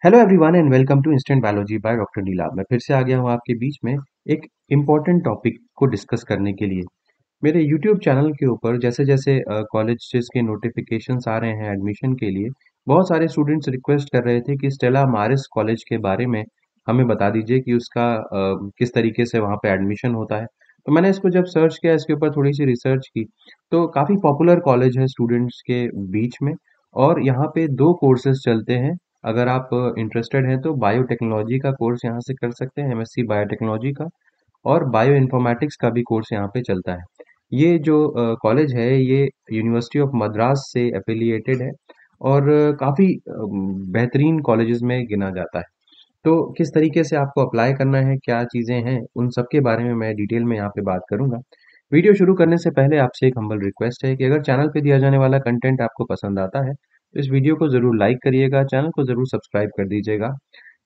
Hello everyone and welcome to instant biology by doctor Neela. मैं फिर से आ गया हूँ आपके बीच में एक इम्पॉर्टेंट टॉपिक को डिस्कस करने के लिए। मेरे यूट्यूब चैनल के ऊपर जैसे जैसे कॉलेजेस के नोटिफिकेशंस आ रहे हैं एडमिशन के लिए, बहुत सारे स्टूडेंट्स रिक्वेस्ट कर रहे थे कि स्टेला मारिस कॉलेज के बारे में हमें बता दीजिए कि उसका किस तरीके से वहाँ पे एडमिशन होता है। तो मैंने इसको जब सर्च किया, इसके ऊपर थोड़ी सी रिसर्च की, तो काफ़ी पॉपुलर कॉलेज है स्टूडेंट्स के बीच में। और यहाँ पे दो कोर्सेज चलते हैं। अगर आप इंटरेस्टेड हैं तो बायोटेक्नोलॉजी का कोर्स यहाँ से कर सकते हैं, एमएससी बायोटेक्नोलॉजी का। और बायो इन्फॉर्मेटिक्स का भी कोर्स यहाँ पे चलता है। ये जो कॉलेज है ये यूनिवर्सिटी ऑफ मद्रास से एफिलिएटेड है और काफ़ी बेहतरीन कॉलेजेस में गिना जाता है। तो किस तरीके से आपको अप्लाई करना है, क्या चीज़ें हैं, उन सब के बारे में मैं डिटेल में यहाँ पे बात करूँगा। वीडियो शुरू करने से पहले आपसे एक हम्बल रिक्वेस्ट है कि अगर चैनल पे दिया जाने वाला कंटेंट आपको पसंद आता है तो इस वीडियो को ज़रूर लाइक करिएगा, चैनल को ज़रूर सब्सक्राइब कर दीजिएगा,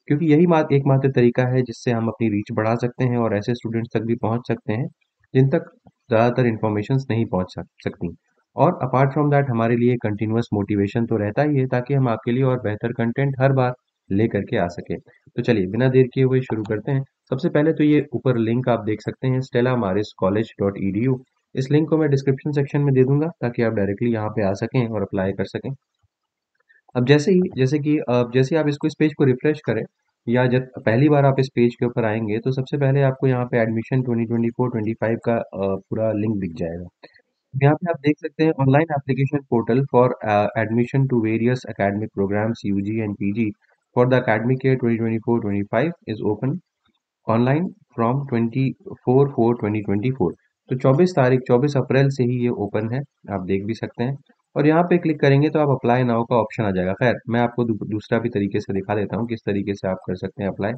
क्योंकि यही एकमात्र तरीका है जिससे हम अपनी रीच बढ़ा सकते हैं और ऐसे स्टूडेंट्स तक भी पहुंच सकते हैं जिन तक ज़्यादातर इन्फॉर्मेशंस नहीं पहुंच सकती। और अपार्ट फ्रॉम दैट हमारे लिए कंटिन्यूअस मोटिवेशन तो रहता ही है ताकि हम आपके लिए और बेहतर कंटेंट हर बार ले करके आ सके। तो चलिए बिना देर किए हुए शुरू करते हैं। सबसे पहले तो ये ऊपर लिंक आप देख सकते हैं, stellamariscollege.edu। इस लिंक को मैं डिस्क्रिप्शन सेक्शन में दे दूंगा ताकि आप डायरेक्टली यहाँ पे आ सकें और अप्लाई कर सकें। अब जैसे ही आप इसको इस पेज को रिफ्रेश करें या जब पहली बार आप इस पेज के ऊपर आएंगे तो सबसे पहले आपको यहाँ पे एडमिशन 2024-25 का पूरा लिंक दिख जाएगा। यहाँ पे आप देख सकते हैं online application portal for admission to various academic programmes UG and PG for the academic year 2024-25 is open online from 24/4/2024। तो 24 अप्रैल से ही ये ओपन है, आप देख भी सकते हैं। और यहाँ पे क्लिक करेंगे तो आप अप्लाई नाउ का ऑप्शन आ जाएगा। खैर मैं आपको दूसरा भी तरीके से दिखा देता हूँ किस तरीके से आप कर सकते हैं अप्लाई।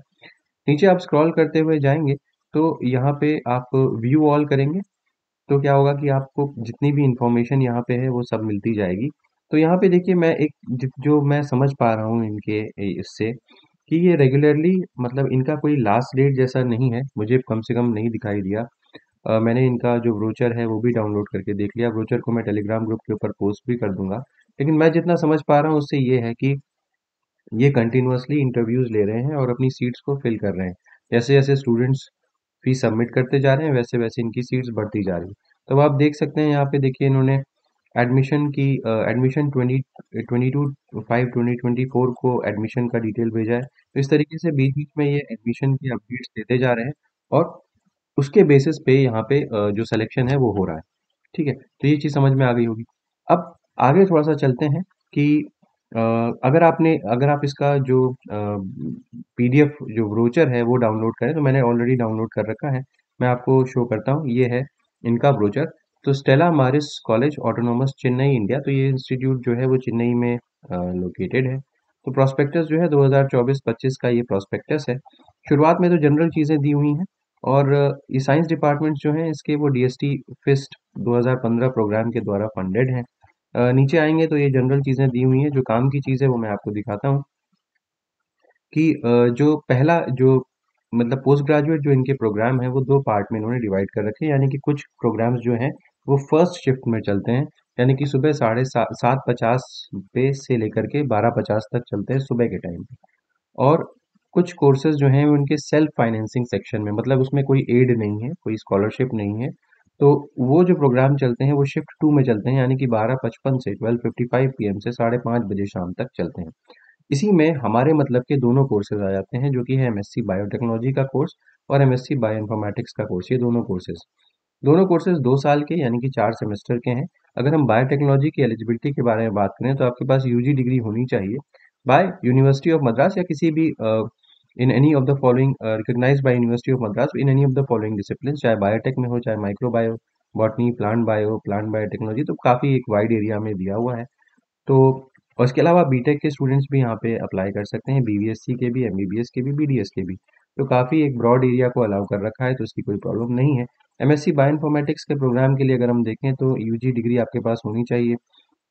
नीचे आप स्क्रॉल करते हुए जाएंगे तो यहाँ पे आप व्यू ऑल करेंगे तो क्या होगा कि आपको जितनी भी इंफॉर्मेशन यहाँ पे है वो सब मिलती जाएगी। तो यहाँ पे देखिए मैं एक जो मैं समझ पा रहा हूँ इनके इससे कि ये रेगुलरली, मतलब इनका कोई लास्ट डेट जैसा नहीं है, मुझे कम से कम नहीं दिखाई दिया। मैंने इनका जो ब्रोचर है वो भी डाउनलोड करके देख लिया, ब्रोचर को मैं टेलीग्राम ग्रुप के ऊपर पोस्ट भी कर दूंगा। लेकिन मैं जितना समझ पा रहा हूँ उससे ये है कि ये कंटिन्यूअसली इंटरव्यूज ले रहे हैं और अपनी सीट्स को फिल कर रहे हैं। जैसे जैसे स्टूडेंट्स फीस सबमिट करते जा रहे हैं वैसे वैसे इनकी सीट्स बढ़ती जा रही हैं। तो आप देख सकते हैं यहाँ पे देखिए इन्होंने एडमिशन 2022-5 2024 को एडमिशन का डिटेल भेजा है। तो इस तरीके से बीच बीच में ये एडमिशन की अपडेट्स देते जा रहे हैं और उसके बेसिस पे यहाँ पे जो सिलेक्शन है वो हो रहा है। ठीक है, तो ये चीज़ समझ में आ गई होगी। अब आगे थोड़ा सा चलते हैं कि अ, अगर आप इसका जो पीडीएफ जो ब्रोचर है वो डाउनलोड करें, तो मैंने ऑलरेडी डाउनलोड कर रखा है। मैं आपको शो करता हूँ, ये है इनका ब्रोचर। तो स्टेला मारिस कॉलेज ऑटोनोमस चेन्नई इंडिया, तो ये इंस्टीट्यूट जो है वो चेन्नई में लोकेटेड है। तो प्रोस्पेक्टस जो है 2024-25 का ये प्रोस्पेक्टस है। शुरुआत में तो जनरल चीज़ें दी हुई हैं और ये साइंस डिपार्टमेंट्स जो हैं इसके वो डीएसटी फिस्ट 2015 प्रोग्राम के द्वारा फंडेड हैं। नीचे आएंगे तो ये जनरल चीज़ें दी हुई हैं, जो काम की चीज़ है वो मैं आपको दिखाता हूँ कि जो पहला जो मतलब पोस्ट ग्रेजुएट जो इनके प्रोग्राम है वो दो पार्ट में इन्होंने डिवाइड कर रखे हैं। यानी कि कुछ प्रोग्राम्स जो हैं वो फर्स्ट शिफ्ट में चलते हैं, यानी कि सुबह 7:50 पे से लेकर के 12:50 तक चलते हैं सुबह के टाइम पे। और कुछ कोर्सेज जो हैं वो उनके सेल्फ फाइनेंसिंग सेक्शन में, मतलब उसमें कोई एड नहीं है, कोई स्कॉलरशिप नहीं है। तो वो जो प्रोग्राम चलते हैं वो शिफ्ट 2 में चलते हैं, यानी कि 12:55 से 12:55 पीएम से 5:30 बजे शाम तक चलते हैं। इसी में हमारे मतलब के दोनों कोर्सेज आ जाते हैं, जो कि है एमएससी बायोटेक्नोलॉजी का कोर्स और एमएससी बायोइन्फॉर्मेटिक्स का कोर्स। ये दोनों कोर्सेज 2 साल के यानी कि 4 सेमेस्टर के हैं। अगर हम बायोटेक्नोलॉजी की एलिजिबिलिटी के बारे में बात करें तो आपके पास यूजी डिग्री होनी चाहिए बाय यूनिवर्सिटी ऑफ मद्रास या किसी भी in any of the following recognised by university of Madras in any of the following discipline, चाहे बायोटेक में हो, चाहे micro bio, botany, plant biotechnology. तो काफ़ी एक वाइड एरिया में दिया हुआ है। तो और इसके अलावा बीटेक के स्टूडेंट्स भी यहाँ पे अप्लाई कर सकते हैं, बीवीएससी के भी, एमबीबीएस के भी, बीडीएस के भी। तो काफ़ी एक ब्रॉड एरिया को अलाउ कर रखा है, तो इसकी कोई प्रॉब्लम नहीं है। एमएससी बायोइन्फॉर्मेटिक्स के प्रोग्राम के लिए अगर हम देखें तो यूजी डिग्री आपके पास होनी चाहिए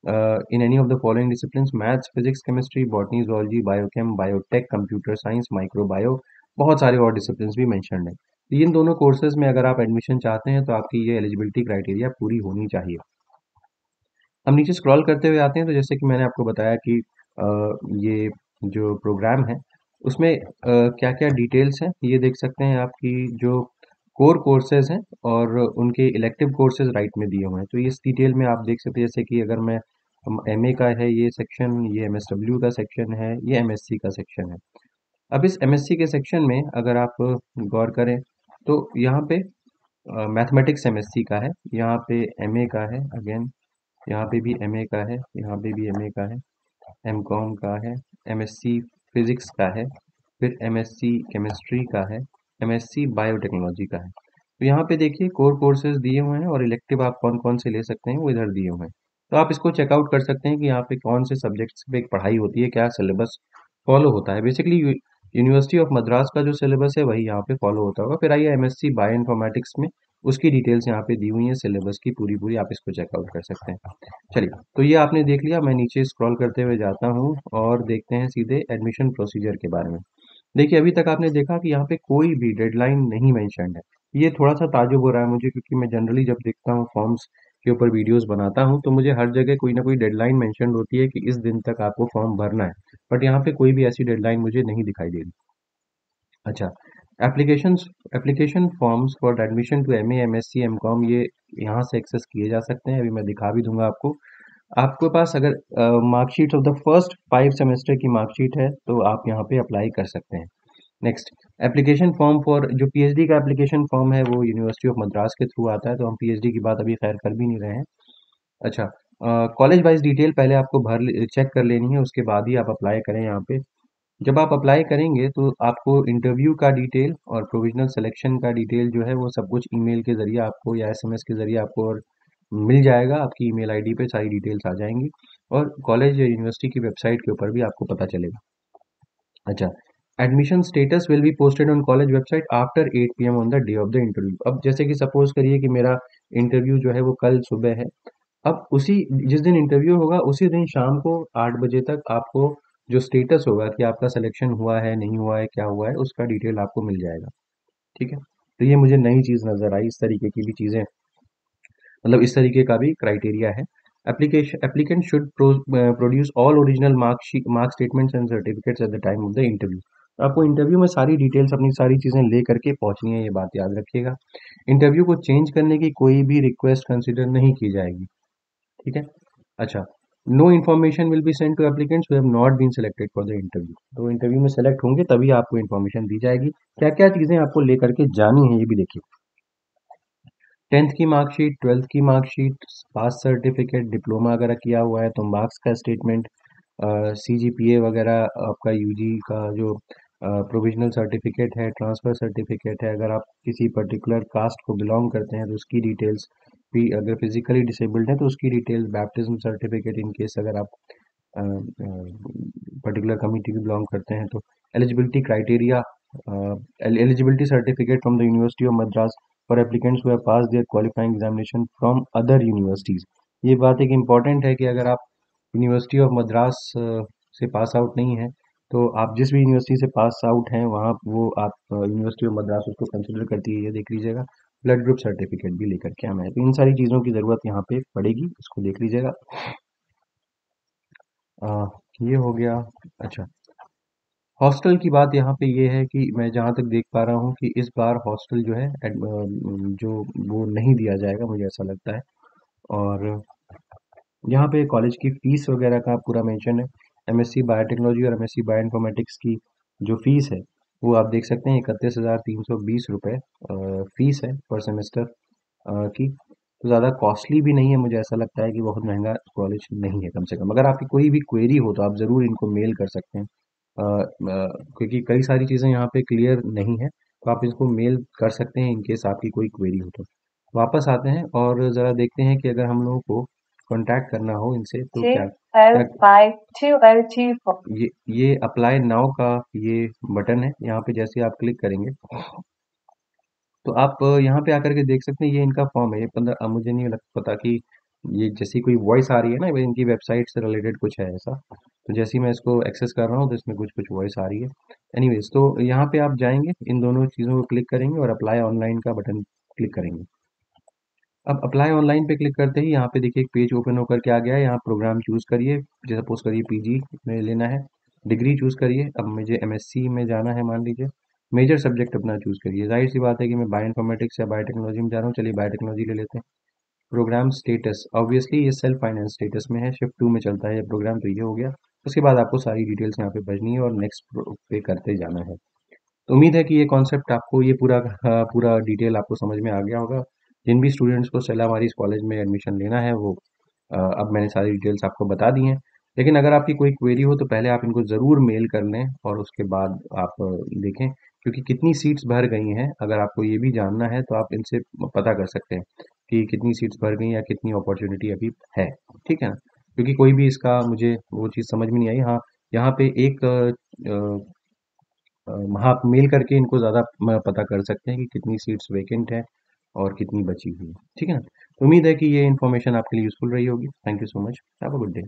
इन any of the following disciplines: maths, physics, chemistry, botany, zoology, biochem, biotech, computer science, micro bio. बहुत सारे और डिसिप्लिन्स भी मेंशन्ड हैं। तो इन दोनों कोर्सेज में अगर आप एडमिशन चाहते हैं तो आपकी ये एलिजिबिलिटी क्राइटेरिया पूरी होनी चाहिए। हम नीचे स्क्रॉल करते हुए आते हैं तो जैसे कि मैंने आपको बताया कि ये जो प्रोग्राम है उसमें क्या क्या डिटेल्स हैं ये देख सकते हैं। आपकी जो कोर कोर्सेज हैं और उनके इलेक्टिव कोर्सेज राइट में दिए हुए हैं, तो इस डिटेल में आप देख सकते हैं। जैसे कि अगर मैं एमए का है ये सेक्शन, ये एमएसडब्ल्यू का सेक्शन है, ये एमएससी का सेक्शन है। अब इस एमएससी के सेक्शन में अगर आप गौर करें तो यहाँ पे मैथमेटिक्स एमएससी का है, यहाँ पे एमए का है, अगेन यहाँ पे भी एमए का है, यहाँ पे भी एमए का है, एमकॉम का है, एमएससी फिजिक्स का है, फिर एमएससी केमिस्ट्री का है, एमएससी बायोटेक्नोलॉजी का है। तो यहाँ पे देखिए कोर कोर्सेज दिए हुए हैं और इलेक्टिव आप कौन कौन से ले सकते हैं वो इधर दिए हुए हैं। तो आप इसको चेकआउट कर सकते हैं कि यहाँ पे कौन से सब्जेक्ट्स पे पढ़ाई होती है, क्या सिलेबस फॉलो होता है। बेसिकली यूनिवर्सिटी ऑफ मद्रास का जो सिलेबस है वही यहाँ पे फॉलो होता होगा। फिर आइए एमएससी बायो इन्फॉर्मेटिक्स में उसकी डिटेल्स यहाँ पे दी हुई हैं सिलेबस की पूरी पूरी, आप इसको चेकआउट कर सकते हैं। चलिए, तो ये आपने देख लिया। मैं नीचे स्क्रॉल करते हुए जाता हूँ और देखते हैं सीधे एडमिशन प्रोसीजर के बारे में। देखिए, अभी तक आपने देखा कि यहाँ पे कोई भी डेडलाइन नहीं मेंशन्ड है। ये थोड़ा सा ताज्जुब हो रहा है मुझे, क्योंकि मैं जनरली जब देखता हूँ फॉर्म्स के ऊपर वीडियोस बनाता हूँ तो मुझे हर जगह कोई ना कोई डेडलाइन मेंशन्ड होती है कि इस दिन तक आपको फॉर्म भरना है। बट यहाँ पे कोई भी ऐसी डेडलाइन मुझे नहीं दिखाई दे रही। अच्छा, application application forms for admission to MA, MSc, MCom ये यहाँ से एक्सेस किए जा सकते हैं। अभी मैं दिखा भी दूंगा आपको। आपके पास अगर marksheet of the first 5 semester की मार्कशीट है तो आप यहाँ पे अप्लाई कर सकते हैं। नेक्स्ट, एप्लीकेशन फॉर्म फॉर जो पीएचडी का एप्लीकेशन फॉर्म है वो यूनिवर्सिटी ऑफ मद्रास के थ्रू आता है, तो हम पीएचडी की बात अभी खैर कर भी नहीं रहे हैं। अच्छा, कॉलेज वाइज डिटेल पहले आपको चेक कर लेनी है, उसके बाद ही आप अप्लाई करें यहाँ पे। जब आप अप्लाई करेंगे तो आपको इंटरव्यू का डिटेल और प्रोविजनल सिलेक्शन का डिटेल जो है वो सब कुछ ईमेल के ज़रिए आपको या एसएमएस के ज़रिए आपको और मिल जाएगा। आपकी ईमेल आईडी पे सारी डिटेल्स आ जाएंगी और कॉलेज या यूनिवर्सिटी की वेबसाइट के ऊपर भी आपको पता चलेगा। अच्छा, admission status will be posted on college website after 8 PM on the day of the interview. अब जैसे कि सपोज करिए कि मेरा इंटरव्यू जो है वो कल सुबह है। अब उसी जिस दिन इंटरव्यू होगा उसी दिन शाम को 8 बजे तक आपको जो स्टेटस होगा कि आपका सिलेक्शन हुआ है, नहीं हुआ है, क्या हुआ है, उसका डिटेल आपको मिल जाएगा। ठीक है? तो ये मुझे नई चीज़ नज़र आई। इस तरीके की भी चीज़ें, मतलब इस तरीके का भी क्राइटेरिया है। Application applicant should produce all original mark statements and certificates at the time of the interview. तो आपको इंटरव्यू में सारी डिटेल्स, अपनी सारी चीज़ें ले करके पहुंचनी है, ये बात याद रखिएगा। इंटरव्यू को चेंज करने की कोई भी रिक्वेस्ट कंसिडर नहीं की जाएगी। ठीक है? अच्छा, no information will be send to applicants who have not been selected for the interview. तो इंटरव्यू में सेलेक्ट होंगे तभी आपको इन्फॉर्मेशन दी जाएगी। क्या क्या चीज़ें आपको लेकर के जानी है ये भी देखिए। 10th की मार्कशीट, 12th की मार्कशीट, पास सर्टिफिकेट, डिप्लोमा अगर किया हुआ है तो मार्क्स का स्टेटमेंट, सीजीपीए वगैरह, आपका यूजी का जो प्रोविजनल सर्टिफिकेट है, ट्रांसफ़र सर्टिफिकेट है, अगर आप किसी पर्टिकुलर कास्ट को बिलोंग करते हैं तो उसकी डिटेल्स भी, अगर फिजिकली डिसेबल्ड हैं तो उसकी details, baptism certificate in case अगर आप पर्टिकुलर कम्युनिटी को बिलोंग करते हैं तो, eligibility criteria, eligibility certificate from the university of Madras for applicants who have pass their qualifying examination from other universities. ये बात एक इम्पॉर्टेंट है कि अगर आप यूनिवर्सिटी ऑफ मद्रास से पास आउट नहीं है तो आप जिस भी यूनिवर्सिटी से पास आउट हैं वहाँ वो आप यूनिवर्सिटी ऑफ मद्रास उसको कंसिडर करती है, ये देख लीजिएगा। ब्लड ग्रुप सर्टिफिकेट भी लेकर के आना है, तो इन सारी चीज़ों की ज़रूरत यहाँ पे पड़ेगी, इसको देख लीजिएगा। अ, ये हो गया। अच्छा, हॉस्टल की बात यहाँ पे ये है कि मैं जहाँ तक देख पा रहा हूँ कि इस बार हॉस्टल जो है जो वो नहीं दिया जाएगा, मुझे ऐसा लगता है। और यहाँ पे कॉलेज की फ़ीस वगैरह का पूरा मेंशन है। एमएससी बायोटेक्नोलॉजी और एमएससी बायोइन्फॉर्मेटिक्स की जो फ़ीस है वो आप देख सकते हैं, 31,320 रुपये फ़ीस है पर सेमेस्टर की। तो ज़्यादा कॉस्टली भी नहीं है, मुझे ऐसा लगता है कि बहुत महंगा कॉलेज नहीं है। कम से कम अगर आपकी कोई भी क्वेरी हो तो आप ज़रूर इनको मेल कर सकते हैं, क्योंकि कई सारी चीज़ें यहाँ पे क्लियर नहीं है, तो आप इसको मेल कर सकते हैं इन केस आपकी कोई क्वेरी हो तो। वापस आते हैं और ज़रा देखते हैं कि अगर हम लोगों को कांटेक्ट करना हो इनसे तो क्या क्या L5 to L2 ये अप्लाई नाउ का ये बटन है, यहाँ पे जैसे आप क्लिक करेंगे तो आप यहाँ पे आकर के देख सकते हैं ये इनका फॉर्म है। ये 15, मुझे नहीं लग पता कि ये जैसी कोई वॉइस आ रही है ना, ये इनकी वेबसाइट से रिलेटेड कुछ है ऐसा। तो जैसे ही मैं इसको एक्सेस कर रहा हूँ तो इसमें कुछ कुछ वॉइस आ रही है। एनीवेज, तो यहाँ पे आप जाएंगे, इन दोनों चीज़ों को क्लिक करेंगे और अप्लाई ऑनलाइन का बटन क्लिक करेंगे। अब अप्लाई ऑनलाइन पे क्लिक करते ही यहाँ पे देखिए एक पेज ओपन होकर के आ गया है। यहाँ प्रोग्राम चूज़ करिए, जैसे सपोज करिए पीजी में लेना है। डिग्री चूज़ करिए। अब मुझे एमएससी में जाना है मान लीजिए, मेजर सब्जेक्ट अपना चूज़ करिए। ज़ाहिर सी बात है कि मैं बायोइन्फॉर्मेटिक्स या बायोटेक्नोलॉजी में जा रहा हूँ, चलिए बायोटेक्नोलॉजी ले लेते हैं। प्रोग्राम स्टेटस ऑब्वियसली ये सेल्फ फाइनेंस स्टेटस में है, शिफ्ट 2 में चलता है ये प्रोग्राम, तो ये हो गया। उसके बाद आपको सारी डिटेल्स यहाँ पे भरनी है और नेक्स्ट पे करते जाना है। तो उम्मीद है कि ये कॉन्सेप्ट आपको ये पूरा डिटेल आपको समझ में आ गया होगा। जिन भी स्टूडेंट्स को स्टेला मारिस कॉलेज में एडमिशन लेना है वो अब मैंने सारी डिटेल्स आपको बता दी हैं। लेकिन अगर आपकी कोई क्वेरी हो तो पहले आप इनको ज़रूर मेल कर लें और उसके बाद आप देखें, क्योंकि कितनी सीट्स भर गई हैं अगर आपको ये भी जानना है तो आप इनसे पता कर सकते हैं कि कितनी सीट्स भर गई या कितनी अपॉर्चुनिटी अभी है। ठीक है ना? क्योंकि कोई भी इसका मुझे वो चीज़ समझ में नहीं आई। हाँ, यहाँ पे एक आप मेल करके इनको ज़्यादा पता कर सकते हैं कि कितनी सीट्स वैकेंट है और कितनी बची हुई है। ठीक है ना? तो उम्मीद है कि ये इन्फॉर्मेशन आपके लिए यूज़फुल रही होगी। Thank you so much. Have a good day.